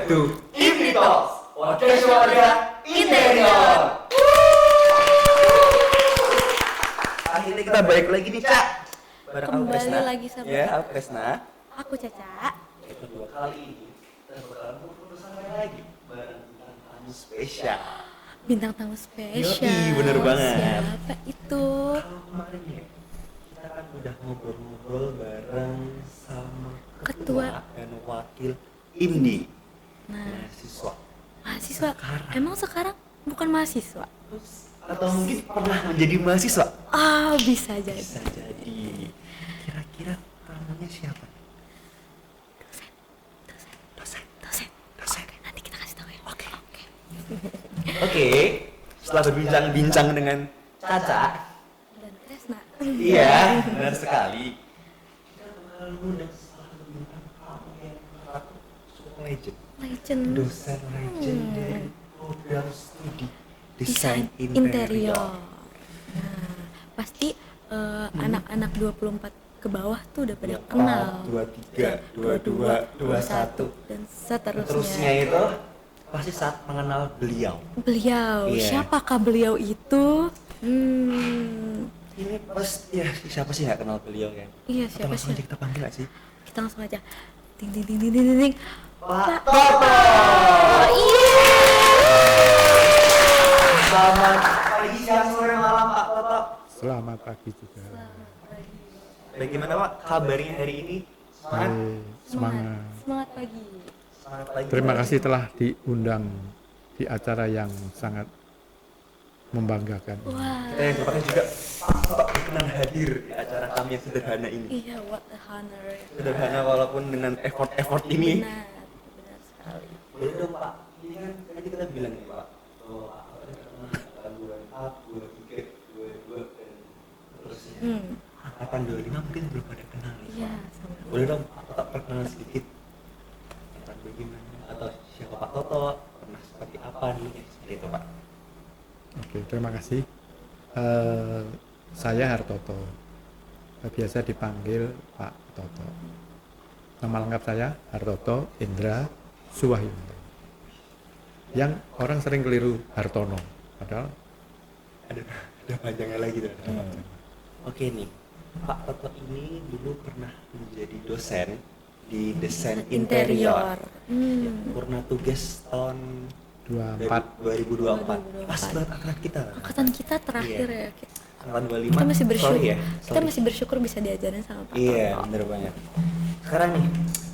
back to Imni Talks, podcast warga interior. Akhirnya kita balik lagi nih, Cak. Bareng aku Kembali Kresna. lagi sama Ya, aku Kresna. aku Caca. Kedua kali ini kita bakalan ngobrol bersama lagi bareng bintang tamu spesial. Bintang tamu spesial. Yoi, bener banget. Siapa itu? Kalau kemarin ya, kita kan udah ngobrol-ngobrol bareng sama ketua dan wakil IMDI. Nah, Mahasiswa. mahasiswa. Emang sekarang bukan mahasiswa? Atau mungkin pernah menjadi mahasiswa? Bisa jadi. Bisa jadi. Kira-kira namanya siapa? Dosen. Nanti kita kasih tahu ya. Oke. Setelah berbincang-bincang dengan Caca, Dan Kresna. iya, benar sekali. Kita bakal mengundang salah satu bintang tamu yang menurut aku cukup legend. Dosen legend dari program studi desain interior. Nah, pasti anak-anak 24 ke bawah tuh udah pada kenal. 23, 22, 21 dan seterusnya. Terusnya itu pasti saat mengenal beliau. Beliau, Iya. siapakah beliau itu? Ini pasti ya, siapa sih nggak kenal beliau kan? Iya, Atau siapa langsung sih? aja kita panggil nggak sih? Kita langsung aja. Ting ting ting ting ting ting, ting. Pak Toto. Selamat pagi, siang, sore, malam Pak Toto. Selamat pagi juga. Bagaimana Pak kabarnya hari ini? Semangat? Semangat. Semangat pagi. Semangat pagi. Terima kasih telah diundang di acara yang sangat membanggakan. Wah. Kita yang terima juga Pak Toto berkenan hadir di acara kami yang sederhana ini. Iya, what a honor. Sederhana walaupun dengan effort ini. Benar sekali. Boleh dong Pak, ini kan tadi kita bilang nih Pak, bahwa Pak Toto ini terkenal gangguan A, 23, 22 dan terusnya. Angkatan 25 mungkin belum pada kenal nih Iya, Pak. sama. Boleh dong Pak Toto perkenalan sedikit tentang bagaimana atau siapa Pak Toto, pernah seperti apa dulu ya, seperti itu Pak. Oke, terima kasih. Saya Hartoto. Biasa dipanggil Pak Toto. Nama lengkap saya Hartoto Indra Suwahyunto. Yang orang sering keliru Hartono, padahal Ada panjangnya lagi tuh. Oke nih, Pak Toto ini dulu pernah menjadi dosen di desain interior. Ya, pernah tugas tahun 2024. Pas banget angkatan kita. Angkatan kita terakhir Iya. ya. Angkatan 25. Kita masih bersyukur. Sorry ya. Kita masih bersyukur bisa diajarin sama Pak Iya, Toto. bener banget. Sekarang nih,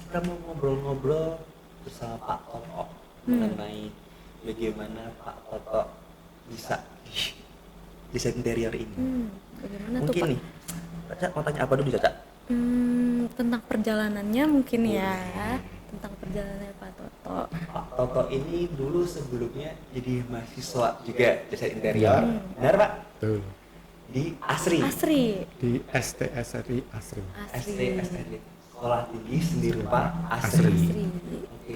kita mau ngobrol-ngobrol bersama Pak Toto mengenai bagaimana Pak Toto bisa di desain interior ini. Bagaimana tuh Mungkin Pak? nih, Caca mau tanya apa dulu Caca? Tentang perjalanannya mungkin ya. Tentang perjalanannya Pak Toto. Pak Toto ini dulu sebelumnya jadi mahasiswa juga desain interior. Benar Pak? betul Di ASRI. Asri. di STSRI Asri. STSRI. Sekolah Tinggi Seni Rupa Asri. ASRI. Oke.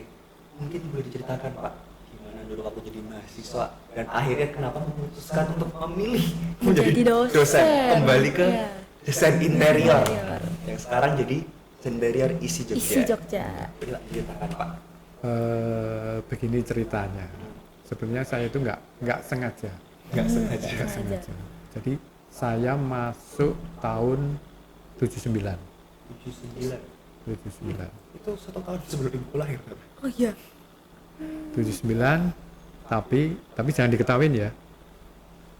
Mungkin boleh diceritakan Pak, gimana dulu waktu jadi mahasiswa dan akhirnya kenapa memutuskan untuk memilih Menjadi dosen. kembali ke Iya. desain interior Interior. yang sekarang jadi desain interior isi Jogja. Isi Jogja. Boleh ceritakan Pak. Begini ceritanya. Sebenarnya saya itu nggak sengaja. Nggak sengaja. Nggak sengaja. Jadi saya masuk tahun 79. 79. 79. Itu 1 tahun sebelum ibu lahir Pak. Oh iya. 79, tapi jangan diketahuin ya.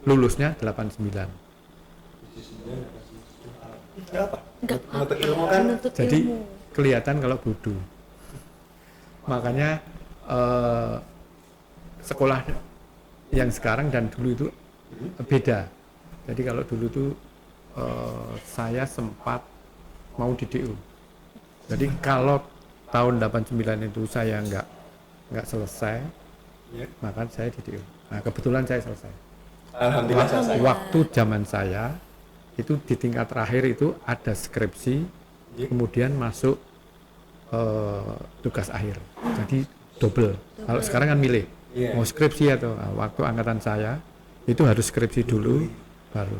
Lulusnya 89. 79. Berapa? Enggak Menuntut ilmu kan? Menuntut Jadi ilmu. kelihatan kalau bodoh. Makanya sekolah yang sekarang dan dulu itu beda. Jadi kalau dulu tuh saya sempat mau di DU. Jadi kalau tahun 89 itu saya nggak selesai, Ya. maka saya di DU. Nah kebetulan saya selesai. Alhamdulillah selesai. Waktu zaman saya itu di tingkat terakhir itu ada skripsi, Ya. kemudian masuk tugas akhir. Jadi double. Kalau sekarang kan milih Iya. mau skripsi atau waktu angkatan saya itu harus skripsi dulu baru.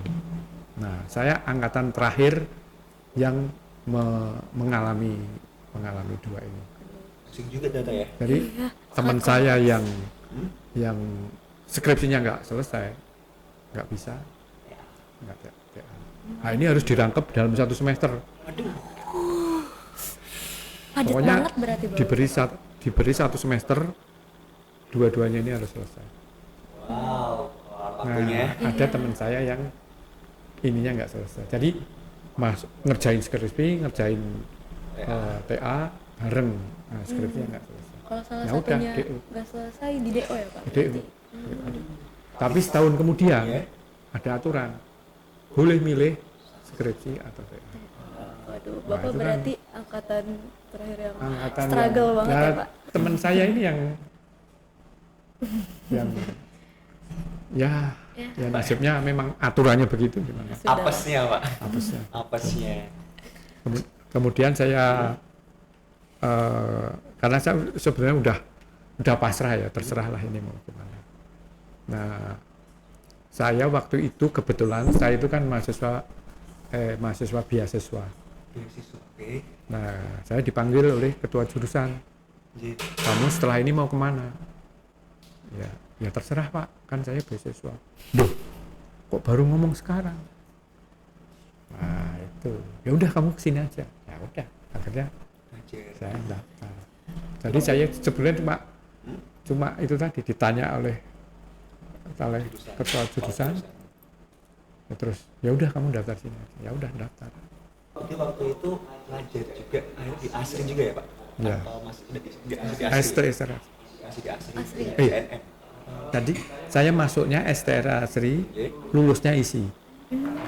Nah, saya angkatan terakhir yang mengalami dua ini. Pusing juga ternyata ya. Jadi Iya, teman sangat saya yang skripsinya nggak selesai, nggak bisa, nggak TA. Nah ini harus dirangkep dalam 1 semester. Aduh. padat Pokoknya banget berarti Bapak. diberi 1 semester, dua-duanya ini harus selesai. Wow. Nah, Waktunya. ada teman saya yang ininya nggak selesai. Jadi ngerjain skripsi, ngerjain TA bareng. Nah, skripsinya nggak selesai. Kalau salah Ya udah, satunya DO. nggak selesai di DO ya Pak? DO. Berarti? Tapi setahun kemudian Iya. ada aturan, boleh milih skripsi atau TA. Waduh, Nah, Bapak itu kan berarti angkatan terakhir yang Angkatan struggle yang- banget nah, ya Pak? teman saya ini yang ya Ya. nasibnya memang aturannya begitu gimana Sudah. Apesnya Pak. apesnya. Apesnya. Kemudian saya karena saya sebenarnya udah pasrah ya, terserah lah ini mau gimana. Nah, saya waktu itu kebetulan saya itu kan mahasiswa beasiswa. Beasiswa. Oke. Nah, saya dipanggil oleh ketua jurusan. Jadi, Kamu setelah ini mau kemana? Ya terserah Pak, kan saya beasiswa. Duh, kok baru ngomong sekarang? Nah itu, ya udah kamu kesini aja. Ya udah, akhirnya belajar. saya daftar. Jadi saya sebenarnya cuma itu tadi ditanya oleh ketua jurusan. Ya, terus ya udah kamu daftar sini aja. Ya udah daftar. Jadi waktu itu belajar juga akhirnya di Asri juga ya Pak? Ya. Atau masih di Asri? STR. Masih di Asri. Asri. Di NM. Tadi saya masuknya STR Asri, Oke. lulusnya ISI.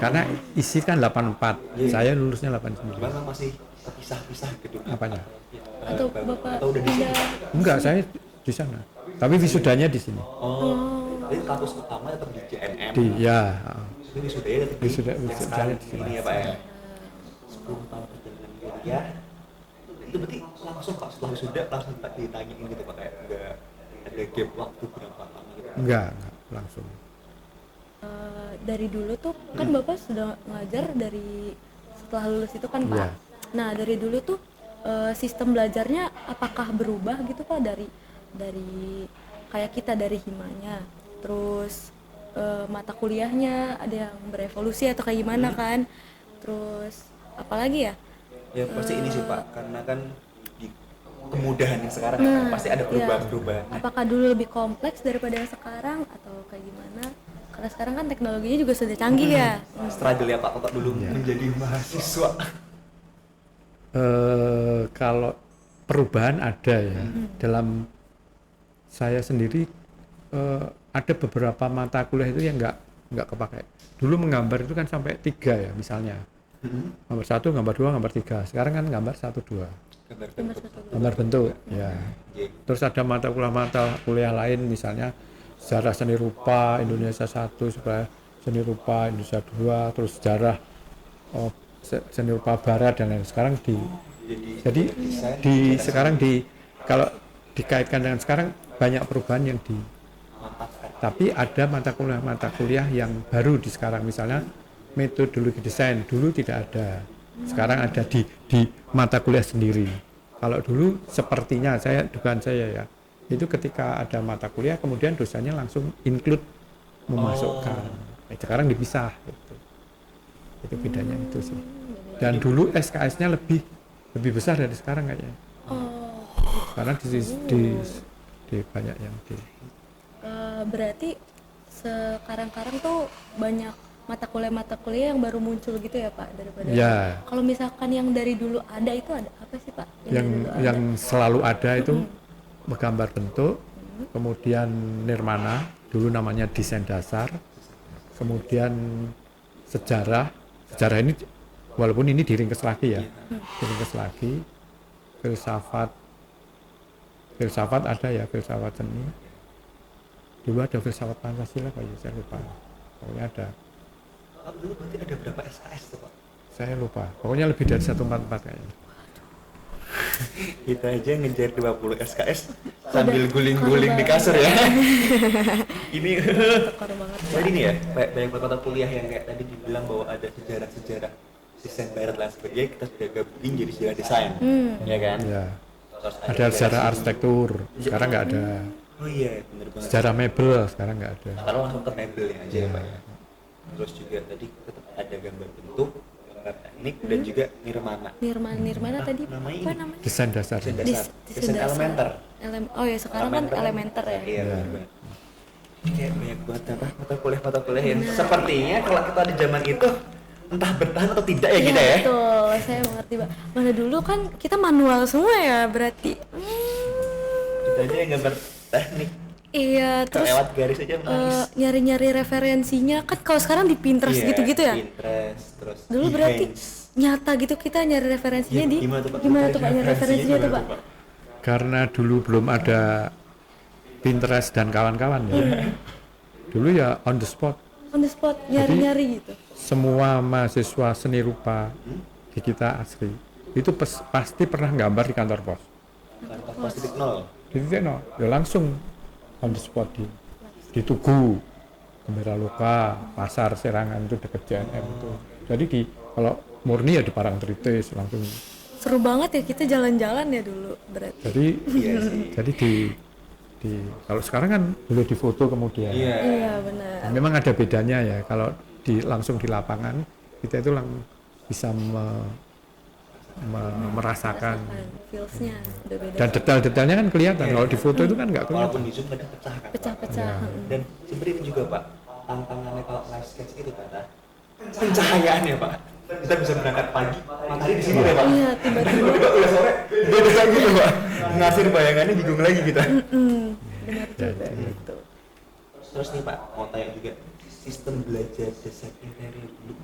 Karena ISI kan 84, Iya. saya lulusnya 89. Gimana masih terpisah-pisah gedung? Apanya? Atau Bapak Atau udah di sini? pindah? Enggak, saya di sana. Tapi wisudanya di sini. Oh, jadi kampus utama tetap di JNM. Ya, Jadi wisudanya tetap di Wisudanya yang sekarang di sini. ini ya Pak ya. 10 tahun perjalanan kuliah. Itu berarti langsung Pak setelah wisuda langsung ditanyain gitu Pak, kayak ada gap waktu berapa lama gitu. enggak langsung. Dari dulu tuh kan Bapak sudah ngajar dari setelah lulus itu kan Pak. Iya. Nah dari dulu tuh sistem belajarnya apakah berubah gitu Pak dari kayak kita dari himanya, terus mata kuliahnya ada yang berevolusi atau kayak gimana kan, terus apalagi ya? Ya pasti ini sih Pak, karena kan di kemudahan yang sekarang Nah, pasti ada iya. perubahan-perubahan. Apakah dulu lebih kompleks daripada yang sekarang atau kayak gimana? Karena sekarang kan teknologinya juga sudah canggih ya. Struggle ya Pak, kok dulu menjadi mahasiswa. Kalau perubahan ada ya. Dalam saya sendiri ada beberapa mata kuliah itu yang nggak kepakai. Dulu menggambar itu kan sampai 3 ya misalnya. Gambar 1, gambar 2, gambar 3. Sekarang kan gambar 1, 2. Gambar bentuk. Ya. Terus ada mata kuliah lain misalnya sejarah seni rupa Indonesia 1, seni rupa Indonesia 2, terus sejarah seni rupa barat dan lain. Sekarang jadi sekarang kalau dikaitkan dengan sekarang banyak perubahan yang tapi ada mata kuliah yang baru di sekarang, misalnya metodologi desain dulu tidak ada, sekarang ada di mata kuliah sendiri. Kalau dulu sepertinya dugaan saya ya, itu ketika ada mata kuliah kemudian dosennya langsung include memasukkan. Sekarang dipisah itu bedanya itu sih. Dan dulu SKS-nya lebih besar dari sekarang kayaknya. Karena di banyak yang Berarti sekarang tuh banyak mata kuliah yang baru muncul gitu ya Pak daripada. Ya. Kalau misalkan yang dari dulu ada itu ada apa sih Pak? Yang selalu ada itu menggambar bentuk, kemudian nirmana, dulu namanya desain dasar, kemudian sejarah ini walaupun ini diringkes lagi ya, diringkes lagi, filsafat ada ya, filsafat seni, dulu ada filsafat Pancasila Pak, saya lupa, pokoknya ada. Dulu berarti ada berapa SKS tuh Pak? Saya lupa, pokoknya lebih dari 144 kayaknya. Kita aja ngejar 20 SKS sambil guling-guling di kasur ya. Ini Tekor banget. jadi ini ya, banyak mata kuliah yang kayak tadi dibilang bahwa ada sejarah desain barat dan sebagainya, kita sudah gabungin jadi sejarah desain, ya kan? Ya. ada sejarah arsitektur, sekarang nggak ada. Oh iya, bener banget. Sejarah mebel sekarang nggak ada. Sekarang langsung ke mebelnya aja ya Pak ya. Terus juga tadi tetap ada gambar bentuk, gambar teknik, dan juga nirmana. Nirmana tadi namanya apa ini? namanya? Desain dasar. Desain dasar. Desain Desain dasar. elementer. Oh ya sekarang kan elementer ya. Iya, bener banget. Ini kayak banyak banget apa mata kuliah yang sepertinya kalau kita di zaman itu entah bertahan atau tidak ya kita ya. Betul, saya mengerti Pak. Mana dulu kan kita manual semua ya berarti. Kita aja yang gambar teknik. Iya, terus lewat garis aja menangis. nyari-nyari referensinya kan kalau sekarang di Pinterest Iya, gitu-gitu ya. Pinterest, terus Dulu berarti Behance. nyata gitu kita nyari referensinya Ya, di gimana tuh Pak? nyari referensinya tuh Pak? Karena dulu belum ada Pinterest dan kawan-kawan ya. Dulu ya on the spot. On the spot nyari-nyari gitu. Semua mahasiswa seni rupa di kita asli itu pasti pernah gambar di kantor pos. Kantor pos titik nol. Di titik nol, ya langsung on the spot di Tugu, Gembira Loka, Pasar Serangan itu deket JNM itu. Jadi kalau murni ya di Parangtritis langsung. Seru banget ya kita jalan-jalan ya dulu berarti. Jadi Iya sih. jadi di kalau sekarang kan boleh difoto kemudian. Iya. Iya benar. Nah, memang ada bedanya ya kalau langsung di lapangan kita itu bisa merasakan Feelsnya udah beda. dan detail-detailnya kan kelihatan. Kalau di foto itu kan nggak kelihatan. Walaupun di zoom kadang pecah kan. Pak? Pecah-pecah. Dan sebenarnya itu juga Pak, tantangannya kalau live sketch itu Pak, pencahayaannya Pak. Kita bisa berangkat pagi, matahari di sini ya Pak. Iya, tiba-tiba Udah sore, beda gitu Pak. Ngasih bayangannya bingung lagi kita. benar juga gitu. Terus nih Pak, mau tanya juga, sistem belajar desain interior dulu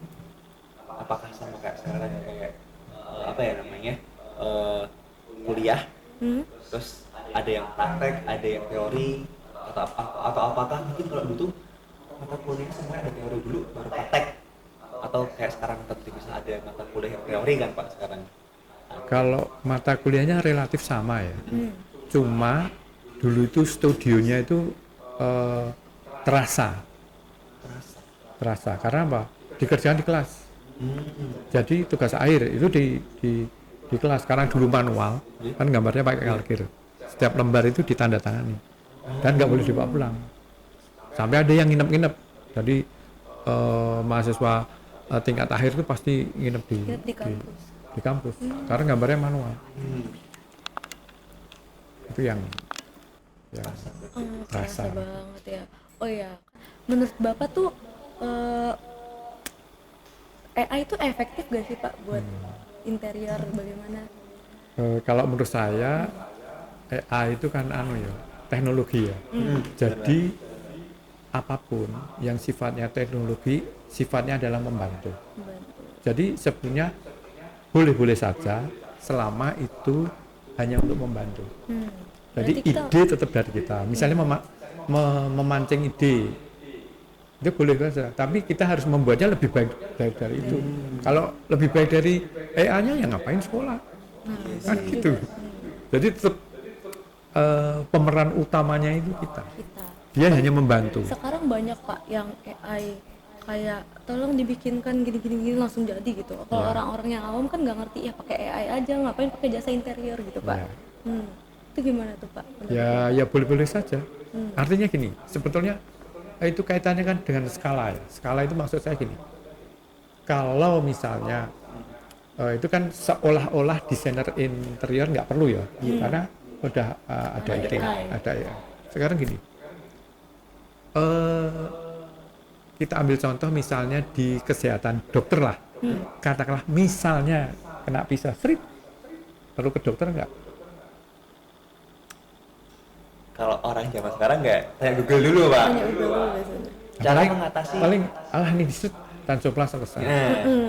apakah sama kayak sekarang kayak apa ya namanya kuliah, terus ada yang praktek, ada yang teori, atau apakah mungkin kalau dulu tuh mata kuliah semuanya ada teori dulu baru praktek, atau kayak sekarang tentu bisa ada mata kuliah yang teori kan Pak sekarang? Kalau mata kuliahnya relatif sama ya, cuma dulu itu studionya itu terasa karena apa? Dikerjakan di kelas. Jadi tugas akhir itu di kelas. Sekarang dulu manual, kan gambarnya pakai kalkir. Setiap lembar itu ditandatangani dan nggak boleh dibawa pulang. Sampai ada yang nginep-nginep. Jadi mahasiswa tingkat akhir itu pasti nginep di kampus. Karena gambarnya manual. Itu yang Kerasa banget ya. Oh ya, menurut Bapak tuh AI itu efektif gak sih Pak buat interior bagaimana? Kalau menurut saya AI itu kan teknologi ya. Jadi apapun yang sifatnya teknologi, sifatnya adalah membantu. Jadi sebenarnya boleh-boleh saja selama itu hanya untuk membantu. Jadi ide tetap dari kita. Misalnya memancing ide, itu boleh saja. Tapi kita harus membuatnya lebih baik dari itu. Kalau lebih baik dari AI-nya ya ngapain sekolah? Kan gitu. Jadi tetap pemeran utamanya itu kita. Dia hanya membantu. Sekarang banyak Pak yang AI kayak tolong dibikinkan gini langsung jadi gitu. Kalau orang-orang yang awam kan nggak ngerti ya pakai AI aja, ngapain pakai jasa interior gitu Pak. Itu gimana tuh Pak? Ya boleh-boleh saja. Artinya gini, sebetulnya itu kaitannya kan dengan skala ya. Skala itu maksud saya gini. Kalau misalnya itu kan seolah-olah desainer interior nggak perlu ya, karena udah ada itu, ada ya. Sekarang gini, kita ambil contoh misalnya di kesehatan dokter lah, katakanlah misalnya kena pisah, perlu ke dokter nggak? Kalau orang zaman sekarang nggak, saya Google dulu Pak. Cara mengatasi. Paling ini disut dan coplas selesai.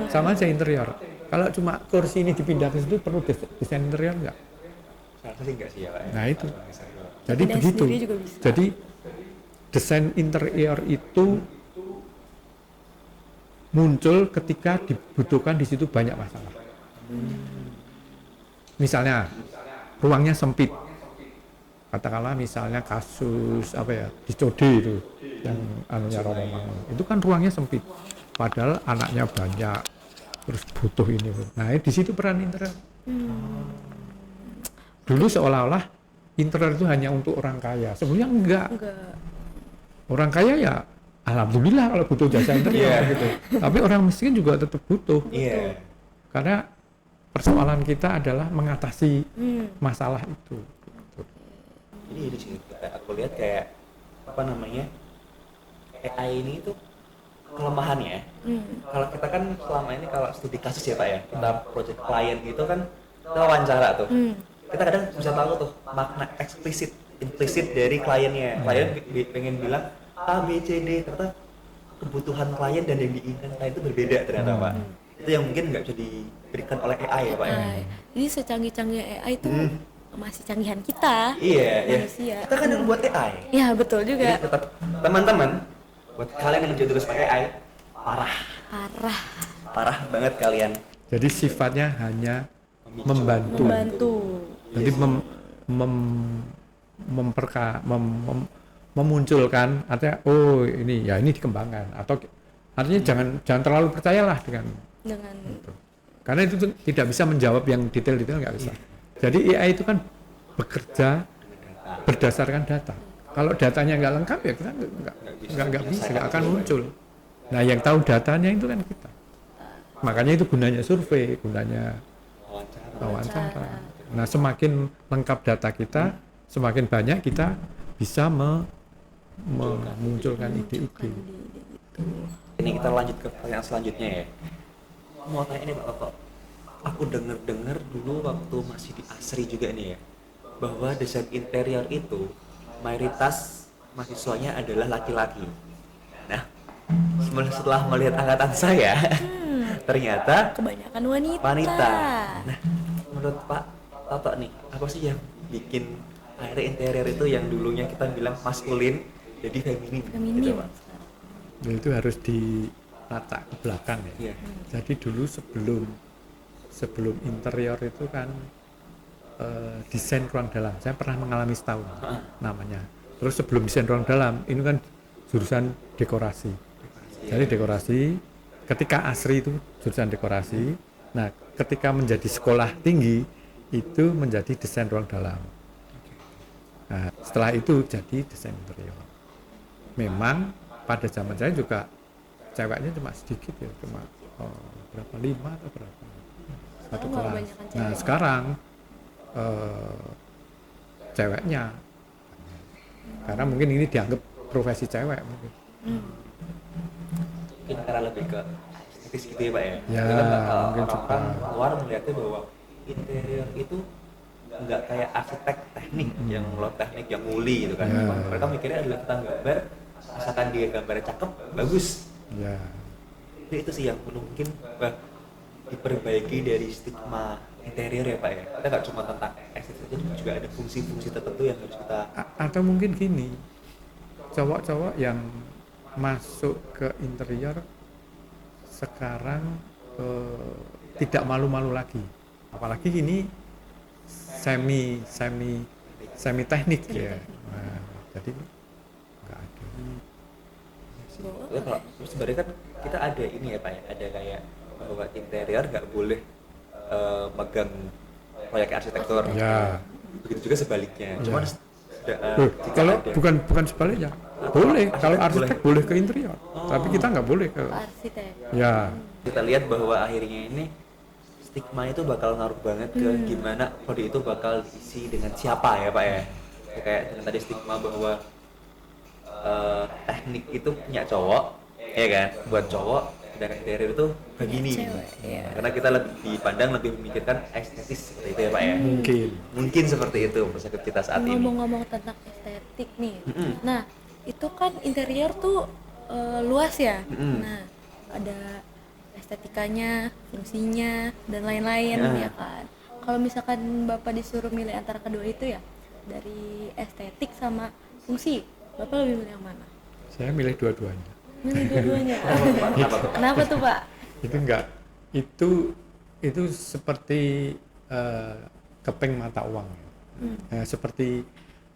Sama aja interior. Kalau cuma kursi ini dipindah ke situ perlu desain interior nggak? Saya sih nggak sih ya Pak. Nah itu. Jadi begitu. Jadi desain interior itu muncul ketika dibutuhkan di situ banyak masalah. Misalnya ruangnya sempit. Katakanlah misalnya kasus di Code itu yang anunya Romo Mangun. Itu kan ruangnya sempit. Padahal anaknya banyak. Terus butuh ini. Nah, di situ peran interior. Dulu seolah-olah interior itu hanya untuk orang kaya. Sebenarnya enggak. Orang kaya ya alhamdulillah kalau butuh jasa interior gitu. Tapi orang miskin juga tetap butuh. Iya. Karena persoalan kita adalah mengatasi masalah itu. Ini sih aku lihat kayak apa namanya, AI ini tuh kelemahannya. Kalau kita kan selama ini kalau studi kasus ya Pak ya, kita project klien gitu kan kita wawancara tuh. Kita kadang bisa tahu tuh makna eksplisit, implisit dari kliennya. Klien pengen bilang A, B, C, D, ternyata kebutuhan klien dan yang diinginkan klien itu berbeda ternyata Pak. Itu yang mungkin nggak bisa diberikan oleh AI ya Pak ya. Jadi secanggih-canggih AI itu masih canggihan kita. Iya, manusia. Kita kan yang buat AI. Ya betul juga. Jadi tetap teman-teman, buat kalian yang menjadi terus pakai AI, parah banget kalian. Jadi sifatnya hanya membantu. Jadi memunculkan, artinya oh ini ya ini dikembangkan, atau artinya jangan terlalu percayalah dengan itu. Karena itu tuh tidak bisa menjawab yang detail-detail, nggak bisa. Jadi AI itu kan bekerja berdasarkan data. Kalau datanya nggak lengkap ya kita nggak bisa, nggak akan muncul. Nah yang tahu datanya itu kan kita. Makanya itu gunanya survei, gunanya wawancara. Nah semakin lengkap data kita, semakin banyak kita bisa memunculkan ide-ide. Ini kita lanjut ke pertanyaan selanjutnya ya. Mau tanya ini Pak Toto, aku dengar dulu waktu masih di Asri juga nih ya, bahwa desain interior itu mayoritas mahasiswanya adalah laki-laki. Nah, setelah melihat angkatan saya, ternyata kebanyakan wanita. Nah, menurut Pak Toto nih, apa sih yang bikin akhirnya interior itu yang dulunya kita bilang maskulin jadi feminin. Gitu, Pak? Nah, itu harus ditata ke belakang ya. Jadi dulu sebelum interior itu kan desain ruang dalam. Saya pernah mengalami setahun namanya. Terus sebelum desain ruang dalam ini kan jurusan dekorasi. Jadi dekorasi, ketika Asri itu jurusan dekorasi. Nah, ketika menjadi sekolah tinggi itu menjadi desain ruang dalam. Nah, setelah itu jadi desain interior. Memang pada zaman saya juga ceweknya cuma sedikit ya, cuma berapa, 5 atau berapa satu kelas. Nah sekarang ceweknya, karena mungkin ini dianggap profesi cewek mungkin. Mungkin karena lebih ke estetis gitu ya Pak ya. Ya mungkin orang luar melihatnya bahwa interior itu nggak kayak arsitek teknik yang lo teknik yang nguli gitu kan. Mereka mikirnya adalah kita gambar, asalkan dia gambarnya cakep, bagus. Ya. Jadi itu sih yang mungkin diperbaiki dari stigma interior ya Pak ya. Kita nggak cuma tentang estetik saja, juga ada fungsi-fungsi tertentu yang harus kita. Atau mungkin gini, cowok-cowok yang masuk ke interior sekarang tidak malu-malu lagi. Apalagi ini semi teknik ya. Nah, jadi nggak ada. Kalau sebenarnya kan kita ada ini ya Pak ya, ada kayak bahwa interior nggak boleh megang proyek arsitektur. Ya. Begitu juga sebaliknya. Cuman kalau bukan sebaliknya, boleh. Kalau arsitek boleh ke interior, tapi kita nggak boleh ke arsitek. Ya. Kita lihat bahwa akhirnya ini stigma itu bakal ngaruh banget ke gimana kode itu bakal diisi dengan siapa ya Pak ya. Kayak dengan tadi stigma bahwa teknik itu punya cowok, ya kan, buat cowok, dan interior itu begini. Karena kita lebih dipandang lebih memikirkan estetis seperti itu ya Pak ya. Mungkin seperti itu perspektif kita saat ini. Ngomong-ngomong tentang estetik nih, nah itu kan interior tuh luas ya. Nah ada estetikanya, fungsinya, dan lain-lain ya kan. Kalau misalkan Bapak disuruh milih antara kedua itu ya, dari estetik sama fungsi, Bapak lebih milih yang mana? Saya milih dua-duanya. Milih dua-duanya. Kenapa tuh Pak? Itu enggak. Itu seperti keping mata uang. Seperti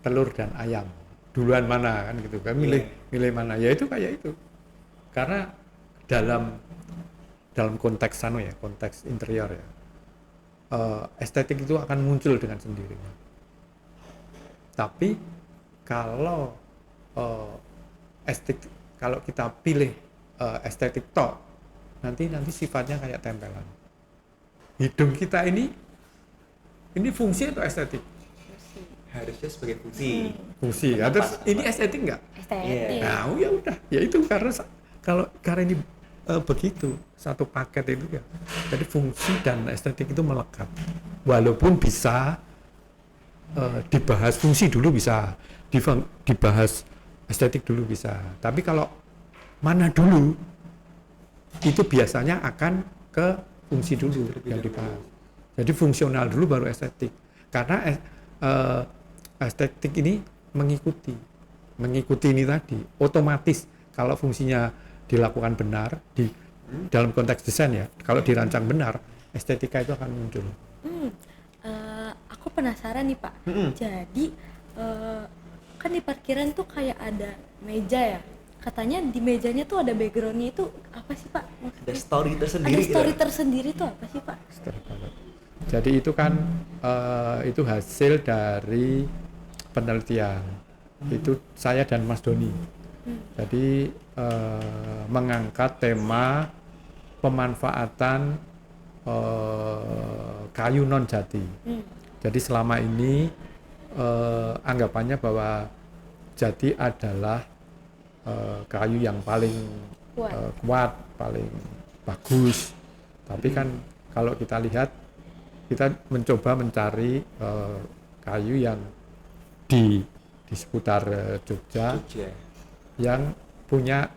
telur dan ayam. Duluan mana kan gitu kan? Milih mana? Ya itu kayak itu. Karena dalam konteks konteks interior ya. estetik itu akan muncul dengan sendirinya. Tapi kalau kalau kita pilih estetik tok, nanti sifatnya kayak tempelan. Hidung kita ini fungsi atau estetik? Harusnya sebagai fungsi. Fungsi. Ya, terus ini estetik nggak? Estetik. Nah, ya udah, ya itu karena ini begitu satu paket itu ya. Jadi fungsi dan estetik itu melekat. Walaupun bisa dibahas fungsi dulu bisa, dibahas estetik dulu bisa. Tapi kalau mana dulu itu biasanya akan ke fungsi dulu yang dibahas. Jadi fungsional dulu baru estetik. Karena estetik ini mengikuti ini tadi otomatis kalau fungsinya dilakukan benar dalam konteks desain ya, kalau dirancang benar estetika itu akan muncul. Aku penasaran nih Pak. Jadi kan di parkiran tuh kayak ada meja ya, katanya di mejanya tuh ada backgroundnya, itu apa sih Pak? Ada story tersendiri. Ada story tersendiri tuh apa sih Pak? Jadi itu kan itu hasil dari penelitian. Itu saya dan Mas Doni. Jadi mengangkat tema pemanfaatan kayu non jati. Jadi selama ini anggapannya bahwa jati adalah kayu yang paling kuat, paling bagus. Tapi kan kalau kita lihat, kita mencoba mencari kayu yang di seputar Jogja yang punya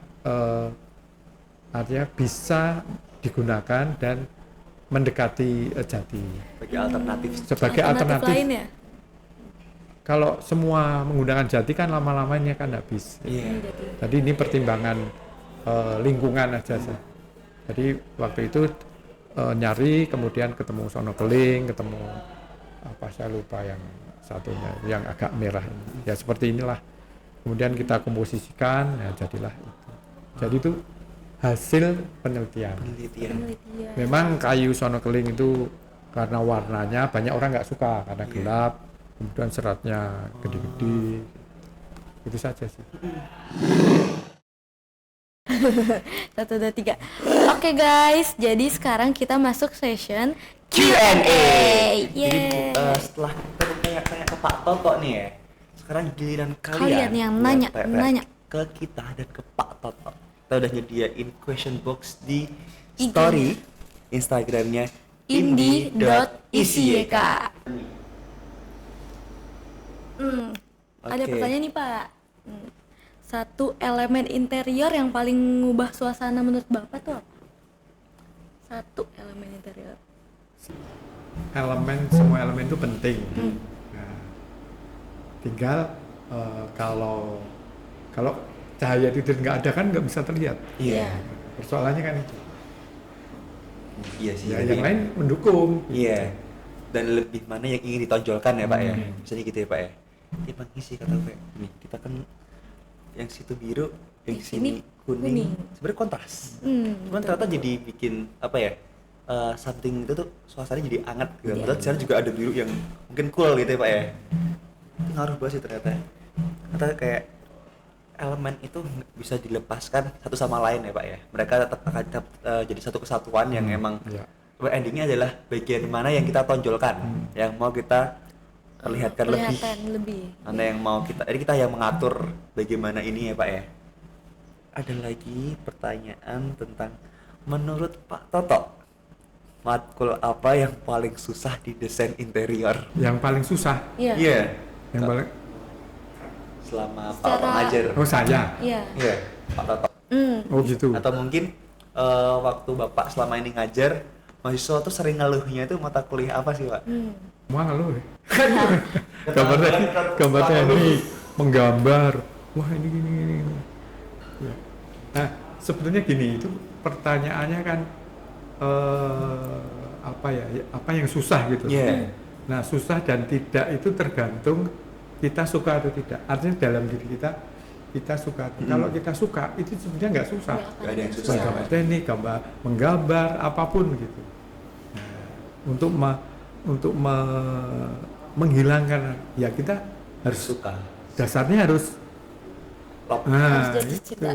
artinya bisa digunakan dan mendekati jati sebagai alternatif lain ya? Kalau semua menggunakan jati kan lama-lama ini akan habis. Jadi ini pertimbangan lingkungan aja sih. Jadi waktu itu nyari, kemudian ketemu sono keling, ketemu apa saya lupa yang satunya yang agak merah, ya seperti inilah. Kemudian kita komposisikan, ya jadilah itu. Jadi itu hasil penelitian. Memang kayu sono keling itu karena warnanya banyak orang nggak suka karena gelap, kemudian seratnya gede-gede, itu saja sih. 1, 2, 3. Oke guys, jadi sekarang kita masuk session Q&A. Yeay. Jadi setelah kita tanya ke Pak Toto nih ya, sekarang giliran Kalian yang nanya ke kita dan ke Pak Toto. Kita udah nyediain question box di story Instagramnya indi.isyk. Ada pertanyaan nih Pak. Satu elemen interior yang paling mengubah suasana menurut Bapak tuh apa? Satu elemen interior. Semua elemen itu penting. Nah, tinggal kalau cahaya tidur nggak ada kan nggak bisa terlihat. Iya. Persoalannya kan itu. Iya sih. Ya, yang lain mendukung. Iya. Dan lebih mana yang ingin ditonjolkan ya Pak ya. Misalnya gitu ya Pak ya. Dia mengisi kata Pak. Nih kita kan yang situ biru, yang sini kuning. Sebenarnya kontras. Cuman ternyata jadi bikin apa ya? Something itu tuh suasananya jadi hangat gitu. Terus di sana juga ada biru yang mungkin cool gitu ya Pak ya. Itu ngaruh banget sih ternyata. Ternyata kayak elemen itu bisa dilepaskan satu sama lain ya Pak ya. Mereka tetap akan jadi satu kesatuan yang emang endingnya adalah bagian mana yang kita tonjolkan, yang mau kita perlihatkan lebih. Mana yang mau kita, jadi kita yang mengatur bagaimana ini ya Pak ya. Ada lagi pertanyaan tentang menurut Pak Toto, matkul apa yang paling susah di desain interior? Yang paling susah? Iya. Yang paling selama Pak mengajar. Oh saya? Iya. Pak Toto. Oh gitu. Atau mungkin waktu Bapak selama ini ngajar, mahasiswa tuh sering ngeluhnya itu mata kuliah apa sih Pak? Wah ngeluh ya? Gambarnya ini menggambar, wah ini gini. Nah sebetulnya gini, itu pertanyaannya kan apa yang susah gitu. Nah susah dan tidak itu tergantung kita suka atau tidak. Artinya dalam diri kita suka. Kalau kita suka itu sebenarnya nggak susah. Nggak ada yang susah. Gambar teknik, gambar menggambar apapun gitu. Nah, untuk menghilangkan ya kita harus Suka. dasarnya harus Lop. Harus jatuh cinta.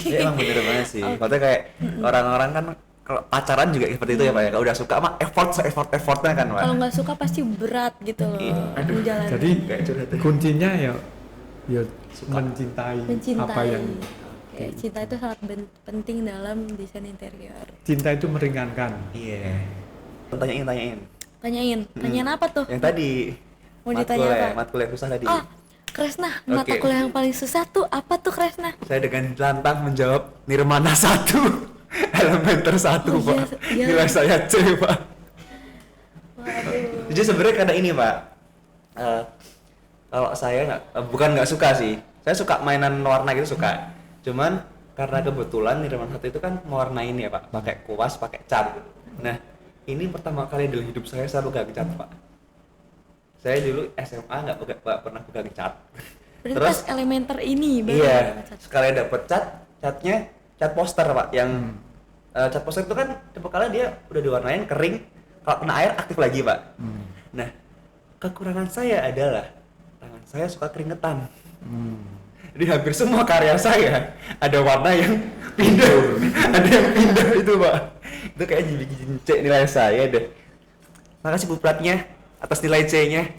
Ya emang bener banget sih. Maksudnya kayak orang-orang kan kalau pacaran juga seperti itu ya Pak ya. Kalau udah suka mah effortnya kan Pak. Kalau nggak suka pasti berat gitu loh menjalani. jadi Kayak curhat ya. kuncinya ya Suka. mencintai, Mencintai. apa yang Oke, cinta itu sangat penting dalam desain interior. cinta itu meringankan. Iya. Tanyain. Tanyain apa tuh? Yang tadi. Mau ditanya apa? Matkul yang susah tadi. Oh, Kresna, mata Oke. kuliah yang paling susah tuh apa tuh Kresna? Saya dengan lantang menjawab Nirmana 1 Elementer 1 Oh, Pak. iya. Nilai saya C Pak. Waduh. Jadi sebenarnya karena ini Pak, kalau saya bukan nggak suka sih, saya suka mainan warna gitu suka. Cuman karena kebetulan Nirmana 1 itu kan mewarnain ya Pak, pakai kuas, pakai cat. Nah ini pertama kali dalam hidup saya pegang cat Pak. Saya dulu SMA nggak pernah pegang cat. Berarti Terus pas elementer ini baru iya, dapat cat. sekali dapet catnya cat poster Pak, yang cat poster itu kan tipe kali dia udah diwarnain kering, kalau kena air aktif lagi Pak. Nah, kekurangan saya adalah tangan saya suka keringetan. Jadi hampir semua karya saya ada warna yang pindah, ada yang pindah itu Pak. Itu kayak bikin cek nilai saya deh. Makasih Bu Platnya atas nilai C-nya.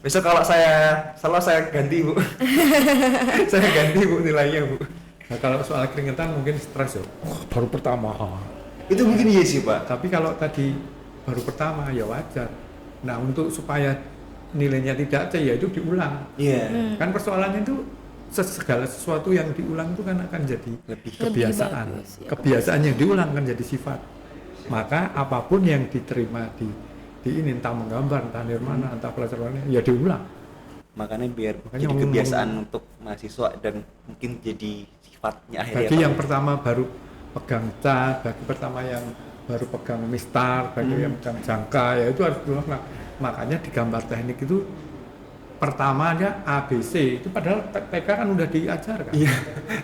Besok kalau saya salah saya ganti Bu. Saya ganti Bu nilainya Bu. Nah, kalau soal keringetan mungkin stres ya. Baru pertama. Itu mungkin iya sih Pak. Tapi kalau tadi baru pertama ya wajar. Nah, untuk supaya nilainya tidak C ya itu diulang. Iya. Kan persoalannya itu segala sesuatu yang diulang itu kan akan jadi Lebih kebiasaan. bagus, ya, Kebiasaan yang diulang kan jadi sifat. Maka apapun yang diterima di ini entah menggambar, entah nirmana, entah pelajarannya ya diulang. Makanya biar Makanya jadi ngomong- kebiasaan untuk mahasiswa dan mungkin jadi sifatnya akhirnya Bagi Pak. yang pertama baru pegang cat, bagi pertama yang baru pegang mistar, bagi yang pegang jangka ya itu harus diulang. Makanya di gambar teknik itu pertamanya ABC itu padahal TK kan udah diajarkan. Iya,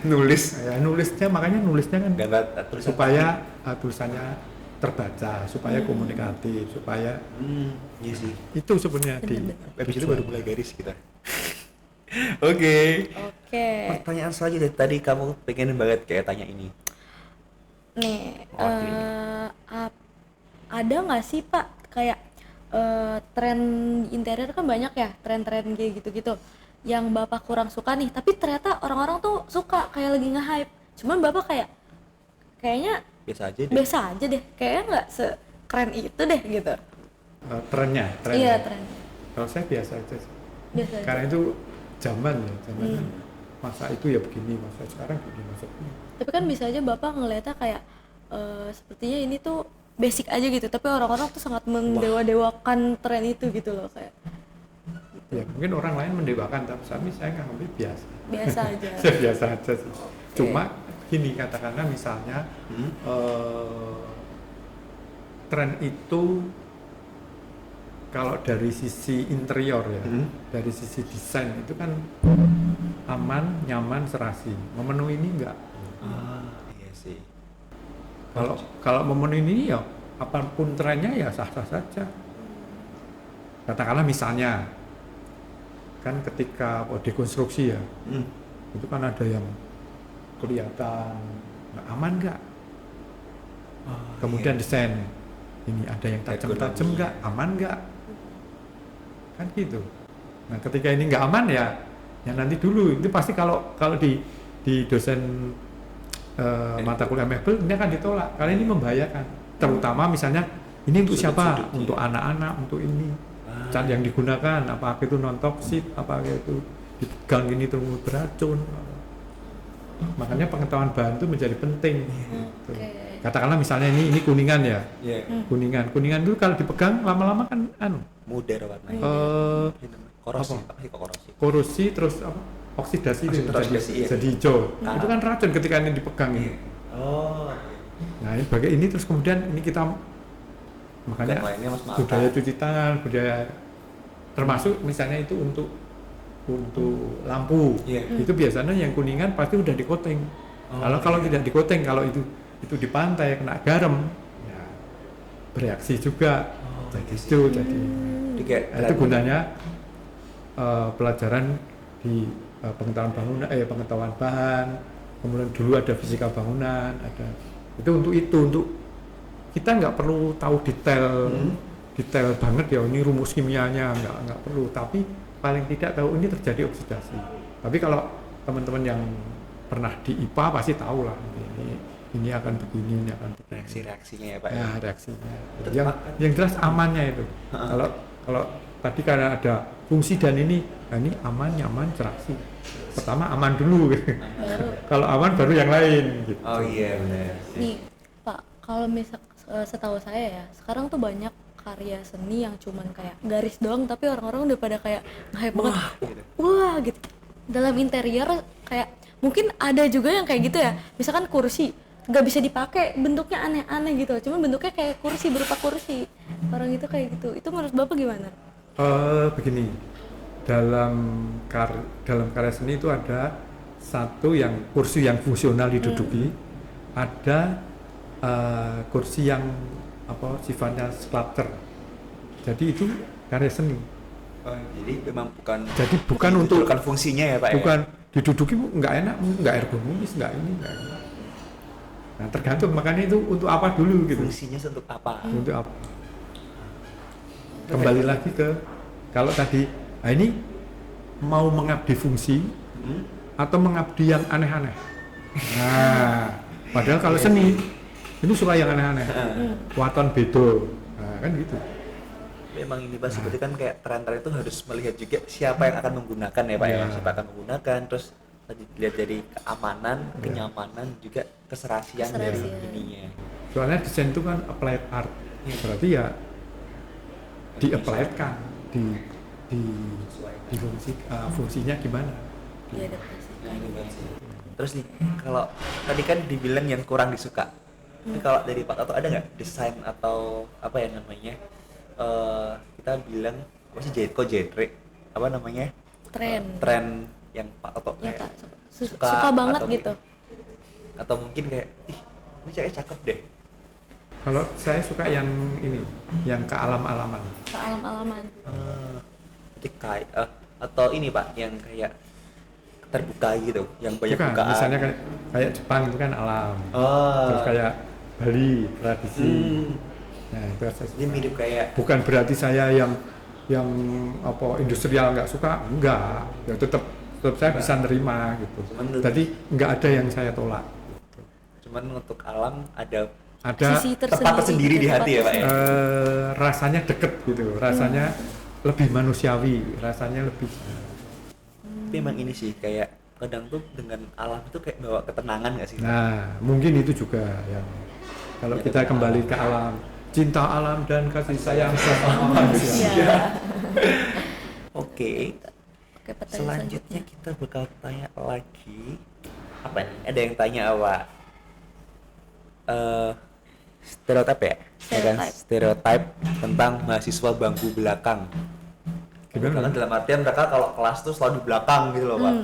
nulis Ya, makanya nulisnya kan gambar tulisan supaya tulisannya terbaca, supaya komunikatif, supaya iya sih. itu sebenarnya di Benar-benar. Habis itu baru mulai garis kita. Oke. Oke. Pertanyaan selanjutnya tadi kamu pengen banget kayak tanya ini. Nih, Oke. ada nggak sih Pak kayak tren interior kan banyak ya, tren-tren kayak gitu-gitu yang Bapak kurang suka nih, tapi ternyata orang-orang tuh suka kayak lagi nge-hype. Cuman Bapak kayaknya Biasa aja deh. biasa aja deh, kayaknya nggak sekeren itu deh gitu. trennya. Iya, tren. Kalau saya biasa aja sih. Biasa aja. Karena itu zaman ya, zaman kan masa itu ya begini, masa sekarang begini, masa begini. Tapi kan bisa aja Bapak ngeliatnya kayak sepertinya ini tuh basic aja gitu, tapi orang-orang tuh sangat mendewa-dewakan tren itu gitu loh kayak Ya mungkin orang lain mendewakan, tapi saya nggak ngambil biasa. biasa aja. Saya biasa aja sih. Cuma gini katakanlah misalnya tren itu kalau dari sisi interior ya, dari sisi desain itu kan aman, nyaman, serasi. Memenuhi ini enggak. Iya sih. Kalau memenuhi ini ya apapun trennya ya sah-sah saja. Katakanlah misalnya kan ketika dekonstruksi ya, itu kan ada yang kelihatan nggak aman nggak. Kemudian desain ini ada yang tajam-tajam nggak, aman nggak, kan gitu. Nah ketika ini nggak aman ya nanti dulu itu pasti kalau di dosen mata kuliah mebel ini akan ditolak karena ini membahayakan. Terutama misalnya ini untuk siapa? Sudut-sudut, Untuk anak-anak, untuk ini. Cat yang digunakan apakah itu non toksik, apakah itu dipegang ini terus beracun. Makanya pengetahuan bahan itu menjadi penting. Gitu. Oke. Katakanlah misalnya ini kuningan ya. Iya. Kuningan itu kalau dipegang lama-lama kan Mudar warnanya. Korosi, apa? Apa sih kok korosi? korosi terus apa? Oksidasi itu Oksidasi, iya. jadi hijau. Ah. Itu kan racun ketika ini dipegang ini. Oh. Nah, ini bagai ini terus kemudian ini kita makanya Yang lainnya mas budaya cuci tangan, budaya termasuk misalnya itu untuk lampu. Iya. Itu biasanya yang kuningan pasti udah dikoteng. Oh, Kalau iya. tidak dikoteng, kalau itu di pantai kena garam, ya bereaksi juga. Jadi itu jadi Jadi kayak nah, itu gunanya pelajaran di pengetahuan bahan, kemudian dulu ada fisika bangunan, ada itu untuk kita nggak perlu tahu detail banget ya ini rumus kimianya nggak perlu, tapi paling tidak tahu ini terjadi oksidasi. Tapi kalau teman-teman yang pernah di IPA pasti tahu lah ini akan begini, ini akan begini. reaksi-reaksinya ya Pak. Ya, reaksinya. Yang jelas amannya itu. Kalau tadi karena ada fungsi dan ini, nah ini aman, nyaman, reaksi. Pertama aman dulu. Kalau aman baru yang lain. Gitu. Oh iya benar. Nih Pak, kalau misal setahu saya ya, sekarang tuh banyak karya seni yang cuman kayak garis doang, tapi orang-orang udah pada kayak nge-hype banget. Wah gitu. Dalam interior kayak mungkin ada juga yang kayak gitu ya. Misalkan kursi nggak bisa dipakai, bentuknya aneh-aneh gitu, cuman bentuknya kayak kursi, berupa kursi. Orang itu kayak gitu. Itu menurut Bapak gimana? Begini, dalam karya seni itu ada satu yang kursi yang fungsional diduduki, ada kursi yang sifatnya sculpture. Jadi itu karya seni. Jadi memang bukan untuk fungsinya ya Pak. Bukan diduduki nggak enak, nggak ergonomis, nggak ini. Nah tergantung, makanya itu untuk apa dulu gitu. Fungsinya untuk apa? Untuk apa? Kembali lagi ke kalau tadi, nah ini mau mengabdi fungsi atau mengabdi yang aneh-aneh. Nah, padahal kalau seni ini suka yang aneh-aneh, waton bedo, nah, kan gitu. Memang ini Pak, seperti kan kayak tren-tren itu harus melihat juga siapa yang akan menggunakan ya Pak ya. Siapa akan menggunakan, terus tadi dilihat dari keamanan, kenyamanan, juga keserasian dari ininya. Soalnya desain itu kan applied art, berarti ya di-applied-kan, di fungsinya gimana? Terus nih, kalau tadi kan dibilang yang kurang disuka, ini kalau dari Pak Toto ada nggak desain atau apa ya namanya? Kita bilang genre apa namanya? Tren yang Pak Toto Ya, kayak suka banget gitu. Atau mungkin kayak ini cewek cakep deh. Kalau saya suka yang ini, yang kealam-alaman. Kealam-alaman. Kayak atau ini Pak, yang kayak terbuka gitu, yang banyak bukaan. Misalnya kayak Jepang itu kan alam. Terus kayak Bali tradisi. Nah, itu Ini mirip kayak. Bukan berarti saya yang industrial nggak suka, enggak. Ya tetap saya bisa nerima gitu. Jadi nggak ada yang saya tolak. Gitu. Cuman untuk alam ada tempat tersendiri di hati ya Pak ya. Rasanya deket gitu, rasanya lebih manusiawi, rasanya lebih. Tapi emang ini sih kayak kadang tuh dengan alam itu kayak bawa ketenangan nggak sih? Nah, mungkin itu juga yang kalau kita kembali ke alam, cinta alam dan kasih sayang sama manusia. Oke. Selanjutnya kita bakal tanya lagi apa nih? Ada yang tanya apa? Stereotip ya? Stereotip tentang mahasiswa bangku belakang. Karena dalam artian mereka kalau kelas tuh selalu di belakang gitu loh Pak.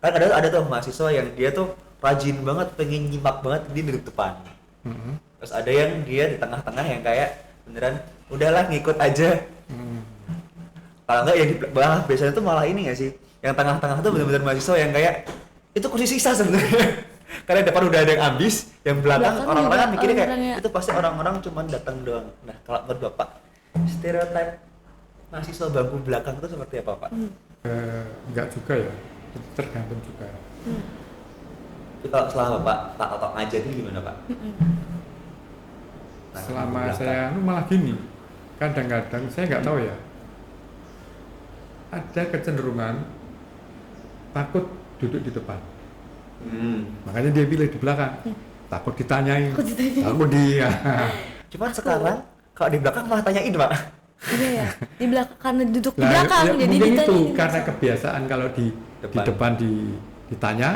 Kan ada tuh mahasiswa yang dia tuh rajin banget, pengen nyimak banget, dia di depan. Terus ada yang dia di tengah-tengah yang kayak beneran udahlah ngikut aja. Kalau enggak yang di bawah biasanya tuh malah ini nggak sih? Yang tengah-tengah tuh bener-bener mahasiswa yang kayak itu kursi sisa sebenarnya. Karena depan udah ada yang ambis, yang belakang orang-orang kan mikirnya kayak itu pasti orang-orang cuma datang doang. Nah, kalau menurut Bapak, stereotip mahasiswa bangku belakang itu seperti apa Pak? Enggak juga ya, tergantung juga. Itu kalau selama Pak Toto ngajar ini gimana Pak? Nah, selama saya malah gini, kadang-kadang saya nggak tahu ya, ada kecenderungan takut duduk di depan. Makanya dia pilih di belakang, takut ditanyain, takut dia. Cuman sekarang kalau di belakang malah tanyain Pak. Iya ya, di belakang karena duduk di belakang ya, jadi mungkin ditanya. itu karena kebiasaan kalau di depan ditanya,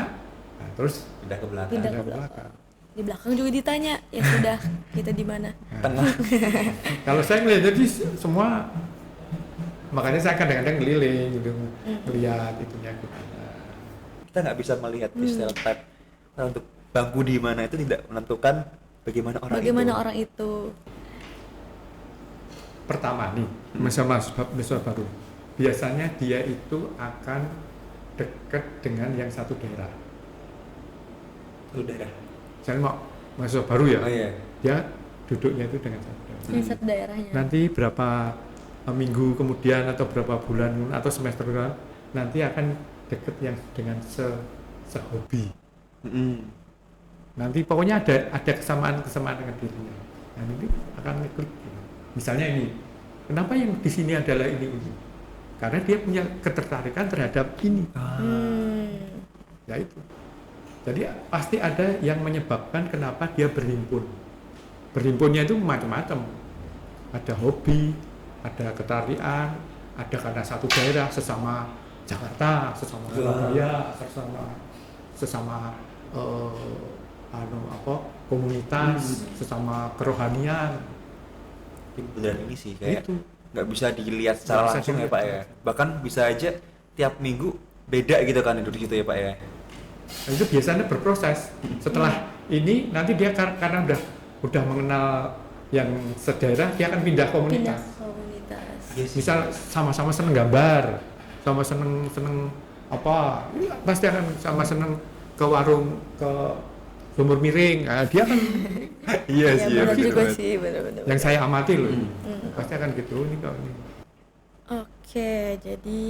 nah, terus Pindah ke belakang. Pindah ke belakang. Di belakang juga ditanya, ya sudah kita di mana? Tengah. Kalau saya ngelihat jadi semua, makanya saya kadang-kadang keliling gitu, melihat itunya gimana. Kita nggak bisa melihat stereotip untuk bangku di mana itu tidak menentukan bagaimana orang itu. pertama nih, mahasiswa baru, biasanya dia itu akan dekat dengan yang satu daerah. Udah. Saya mau mahasiswa baru ya, Oh iya. dia duduknya itu dengan satu daerah. Yang satu daerahnya. Nanti berapa minggu kemudian atau berapa bulan atau semester kemudian nanti akan deket yang dengan sehobi. Nanti pokoknya ada kesamaan dengan dirinya. Nah ini akan ngeklik. Misalnya ini, kenapa yang di sini adalah ini? Karena dia punya ketertarikan terhadap ini. Ya itu. Jadi pasti ada yang menyebabkan kenapa dia berhimpun. Berhimpunnya itu macam-macam. Ada hobi, ada ketarian, ada karena satu daerah, sesama Jakarta, sesama Surabaya, sesama komunitas, sesama kerohanian. Beneran ini sih kayak Itu nggak bisa dilihat secara Nggak bisa langsung ya dilihat. Pak ya. Bahkan bisa aja tiap minggu beda gitu kan hidup di situ ya Pak ya. Nah, itu biasanya berproses. Setelah ini nanti dia karena udah mengenal yang sedaerah, dia akan pindah Pindah komunitas. komunitas. Misal sama-sama seneng gambar, sama seneng apa, ya, pasti akan sama seneng ke warung, ke sumur miring. Nah, dia kan Iya sih ya. benar bener juga banget. sih, benar-benar. yang saya amati loh. Pasti akan gitu ini kok ini. Oke, jadi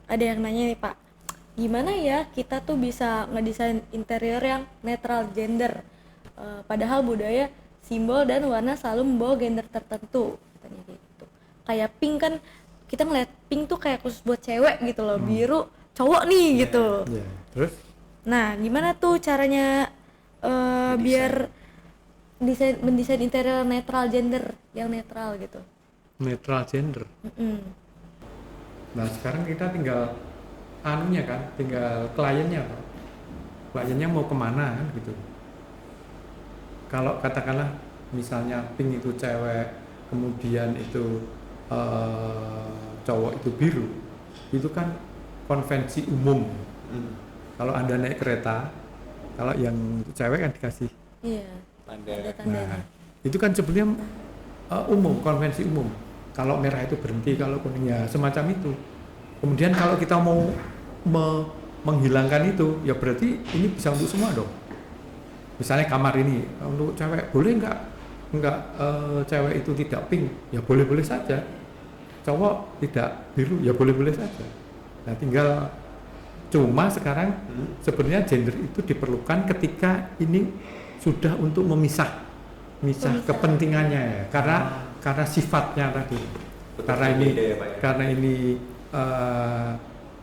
ada yang nanya nih Pak, gimana ya kita tuh bisa ngedesain interior yang netral gender? Padahal budaya, simbol dan warna selalu membawa gender tertentu, katanya gitu. Kayak pink kan, kita ngeliat pink tuh kayak khusus buat cewek gitu loh, biru cowok nih gitu. Ya, terus Nah, gimana tuh caranya biar mendesain interior netral gender, yang netral gitu? netral gender. Nah sekarang kita tinggal anunya kan, tinggal kliennya Pak. Kliennya mau kemana kan gitu. Kalau katakanlah misalnya pink itu cewek, kemudian itu cowok itu biru, itu kan konvensi umum. Kalau Anda naik kereta, kalau yang cewek kan dikasih. Iya, Tanda. ada tandanya. Nah, itu kan sebenarnya umum, konvensi umum. Kalau merah itu berhenti, kalau kuning ya semacam itu. Kemudian kalau kita mau menghilangkan itu, ya berarti ini bisa untuk semua dong. Misalnya kamar ini untuk cewek, boleh nggak cewek itu tidak pink? Ya boleh-boleh saja. Cowok tidak biru, ya boleh-boleh saja. Nah tinggal cuma sekarang sebenarnya gender itu diperlukan ketika ini sudah untuk memisah kepentingannya ya, karena sifatnya tadi, karena ini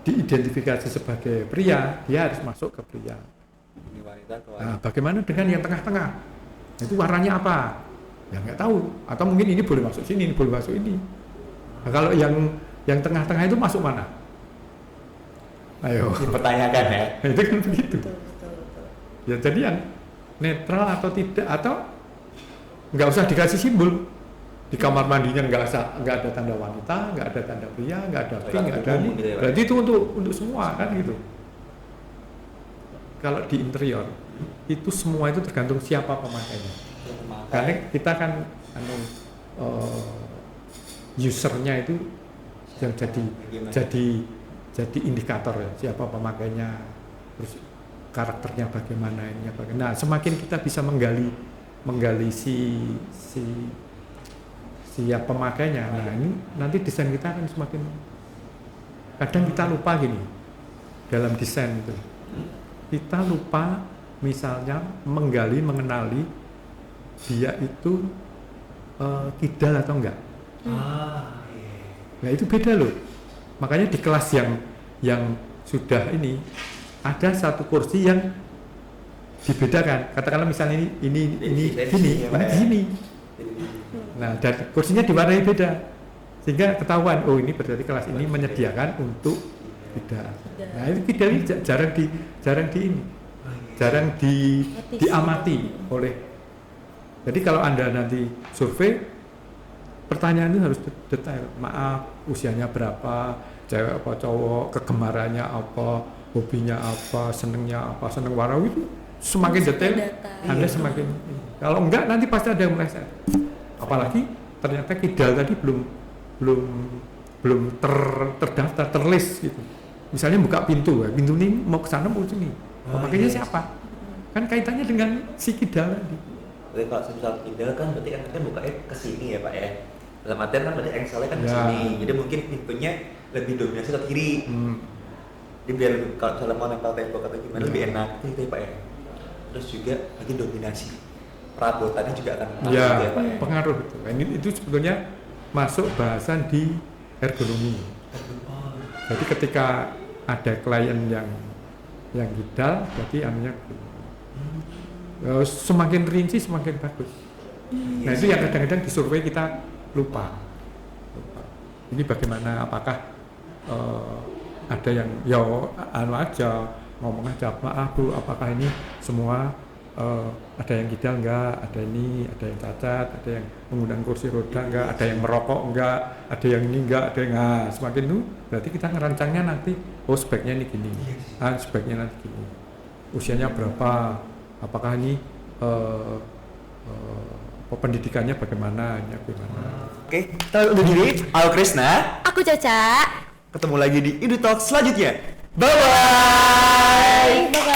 diidentifikasi sebagai pria, dia harus masuk ke pria. Ini wanita atau Nah, bagaimana dengan yang tengah-tengah? Itu warnanya apa? Ya nggak tahu. Atau mungkin ini boleh masuk sini, ini boleh masuk ini. Nah, kalau yang tengah-tengah itu masuk mana? Ayo. dipertanyakan ya. Nah, itu kan begitu. Betul. Ya jadi yang netral atau tidak, atau nggak usah dikasih simbol. Di kamar mandinya nggak ada tanda wanita, nggak ada tanda pria, nggak ada pink, nggak ada ini. Gitu ya, Pak? Berarti itu untuk semua kan gitu. Kalau di interior itu semua itu tergantung siapa pemakainya. Karena kita kan usernya itu yang jadi indikator ya, siapa pemakainya, terus karakternya bagaimana ini bagaimana. Nah, semakin kita bisa menggali siapa pemakainya, nah ini nanti desain kita akan semakin. Kadang kita lupa gini dalam desain itu, kita lupa misalnya mengenali dia itu kidal atau enggak. Nah itu beda loh. Makanya di kelas yang sudah ini ada satu kursi yang dibedakan. Katakanlah misalnya ini gini, ini di sini. Nah, dan kursinya diwarnai beda. Sehingga ketahuan, oh ini berarti kelas ini menyediakan untuk kidal. Nah, itu kidal ini jarang diamati oleh. Jadi kalau Anda nanti survei, pertanyaan itu harus detail. Maaf, usianya berapa, cewek apa cowok, kegemarannya apa, hobinya apa, seneng warna itu semakin detail, Anda semakin. Kalau enggak nanti pasti ada yang meleset. Apalagi ternyata kidal tadi belum terdaftar, terlist gitu. Misalnya buka pintu, ya, pintu ini mau ke sana mau ke sini. Pemakainya siapa? Kan kaitannya dengan si kidal tadi. Jadi kalau misal kidal kan berarti kan bukanya ke sini ya Pak ya. Dalam artian kan berarti engselnya kan ke sini. Jadi mungkin pintunya lebih dominasi ke kiri. Jadi biar kalau misalnya mau nempel tembok atau gimana lebih enak gitu ya Pak ya. Terus juga lagi dominasi. Perabotannya juga akan Ya, ya Pak ya. pengaruh itu. Itu sebetulnya masuk bahasan di ergonomi. Jadi ketika ada klien yang kidal, berarti anunya semakin rinci semakin bagus. Nah itu yang kadang-kadang di survei kita lupa. Ini bagaimana? Apakah ada yang ya anu aja ngomong aja, maaf Bu, apakah ini semua ada yang kidal enggak, ada yang cacat, ada yang menggunakan kursi roda enggak, ada yang merokok enggak, ada yang ini enggak, ada yang semakin itu berarti kita ngerancangnya nanti speknya ini gini, speknya nanti gini, usianya berapa, apakah ini pendidikannya bagaimana. Oke, kita undur diri. Aku Krisna. Aku Caca. Ketemu lagi di Edu Talk selanjutnya. Bye bye.